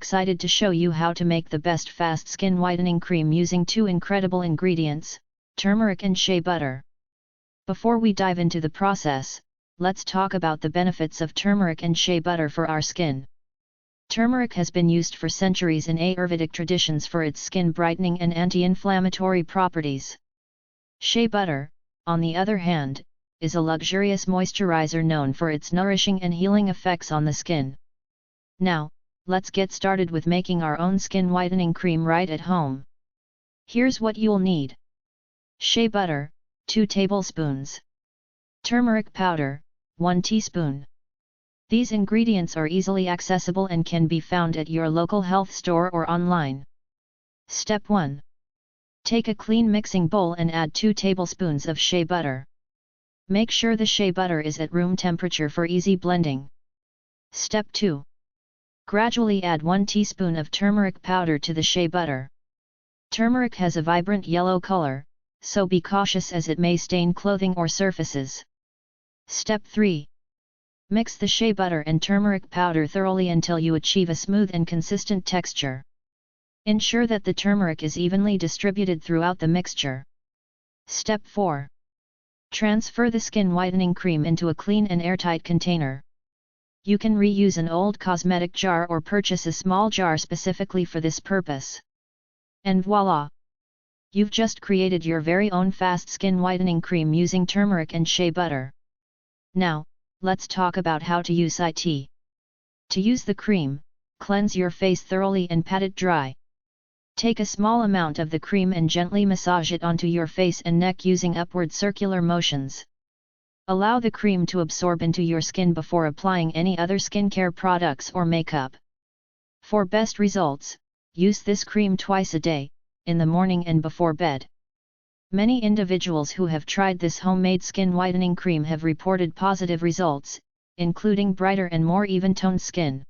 excited to show you how to make the best fast skin whitening cream using two incredible ingredients, turmeric and shea butter. Before we dive into the process, let's talk about the benefits of turmeric and shea butter for our skin. Turmeric has been used for centuries in Ayurvedic traditions for its skin brightening and anti-inflammatory properties. Shea butter, on the other hand, is a luxurious moisturizer known for its nourishing and healing effects on the skin. Now, let's get started with making our own skin whitening cream right at home. Here's what you'll need. Shea butter, 2 tablespoons. Turmeric powder, 1 teaspoon. These ingredients are easily accessible and can be found at your local health store or online. Step 1. Take a clean mixing bowl and add 2 tablespoons of shea butter. Make sure the shea butter is at room temperature for easy blending. Step 2. Gradually add 1 teaspoon of turmeric powder to the shea butter. Turmeric has a vibrant yellow color, so be cautious as it may stain clothing or surfaces. Step 3. Mix the shea butter and turmeric powder thoroughly until you achieve a smooth and consistent texture. Ensure that the turmeric is evenly distributed throughout the mixture. Step 4. Transfer the skin whitening cream into a clean and airtight container. You can reuse an old cosmetic jar or purchase a small jar specifically for this purpose. And voila! You've just created your very own fast skin whitening cream using turmeric and shea butter. Now, let's talk about how to use it. To use the cream, cleanse your face thoroughly and pat it dry. Take a small amount of the cream and gently massage it onto your face and neck using upward circular motions. Allow the cream to absorb into your skin before applying any other skincare products or makeup. For best results, use this cream twice a day, in the morning and before bed. Many individuals who have tried this homemade skin whitening cream have reported positive results, including brighter and more even-toned skin.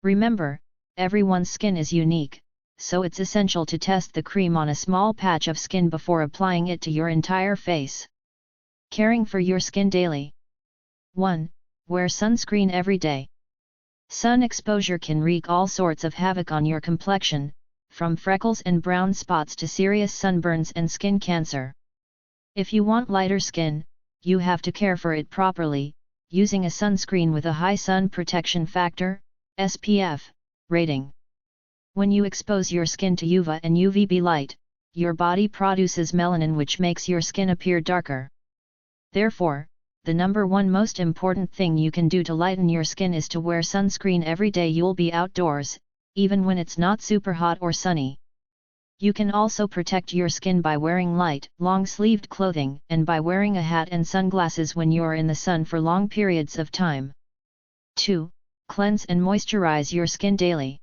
Remember, everyone's skin is unique, so it's essential to test the cream on a small patch of skin before applying it to your entire face. Caring for your skin daily. 1. Wear sunscreen every day. Sun exposure can wreak all sorts of havoc on your complexion, from freckles and brown spots to serious sunburns and skin cancer. If you want lighter skin, you have to care for it properly, using a sunscreen with a high sun protection factor, SPF, rating. When you expose your skin to UVA and UVB light, your body produces melanin which makes your skin appear darker. Therefore, the number one most important thing you can do to lighten your skin is to wear sunscreen every day you'll be outdoors, even when it's not super hot or sunny. You can also protect your skin by wearing light, long-sleeved clothing and by wearing a hat and sunglasses when you're in the sun for long periods of time. 2. Cleanse and moisturize your skin daily.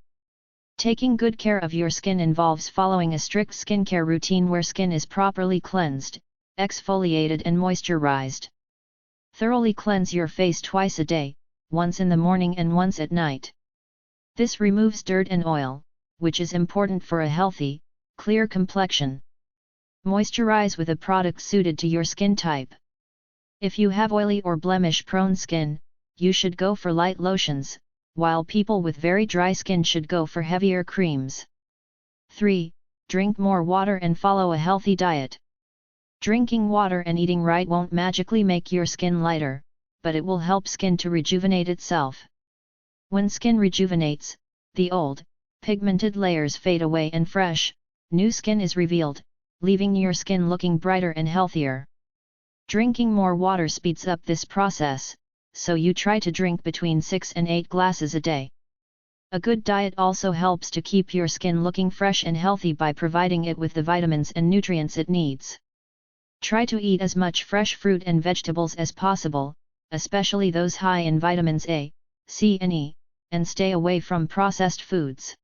Taking good care of your skin involves following a strict skincare routine where skin is properly cleansed, exfoliated and moisturized. Thoroughly cleanse your face twice a day, once in the morning and once at night. This removes dirt and oil, which is important for a healthy, clear complexion. Moisturize with a product suited to your skin type. If you have oily or blemish-prone skin, you should go for light lotions, while people with very dry skin should go for heavier creams. 3. Drink more water and follow a healthy diet. Drinking water and eating right won't magically make your skin lighter, but it will help skin to rejuvenate itself. When skin rejuvenates, the old, pigmented layers fade away and fresh, new skin is revealed, leaving your skin looking brighter and healthier. Drinking more water speeds up this process, so you try to drink between 6 and 8 glasses a day. A good diet also helps to keep your skin looking fresh and healthy by providing it with the vitamins and nutrients it needs. Try to eat as much fresh fruit and vegetables as possible, especially those high in vitamins A, C and E, and stay away from processed foods.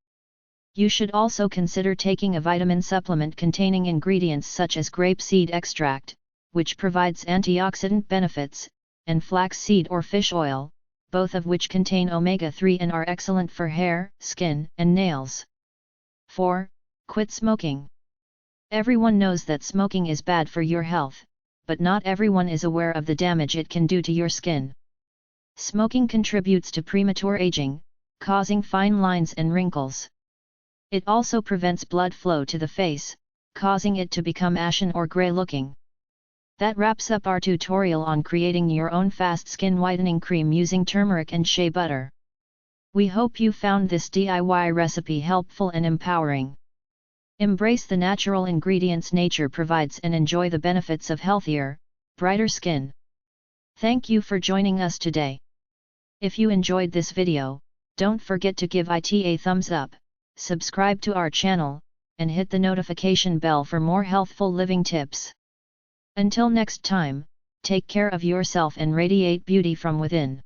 You should also consider taking a vitamin supplement containing ingredients such as grapeseed extract, which provides antioxidant benefits, and flaxseed or fish oil, both of which contain omega-3 and are excellent for hair, skin, and nails. 4. Quit smoking. Everyone knows that smoking is bad for your health, but not everyone is aware of the damage it can do to your skin. Smoking contributes to premature aging, causing fine lines and wrinkles. It also prevents blood flow to the face, causing it to become ashen or gray looking. That wraps up our tutorial on creating your own fast skin whitening cream using turmeric and shea butter. We hope you found this DIY recipe helpful and empowering. Embrace the natural ingredients nature provides and enjoy the benefits of healthier, brighter skin. Thank you for joining us today. If you enjoyed this video, don't forget to give it a thumbs up, subscribe to our channel, and hit the notification bell for more healthful living tips. Until next time, take care of yourself and radiate beauty from within.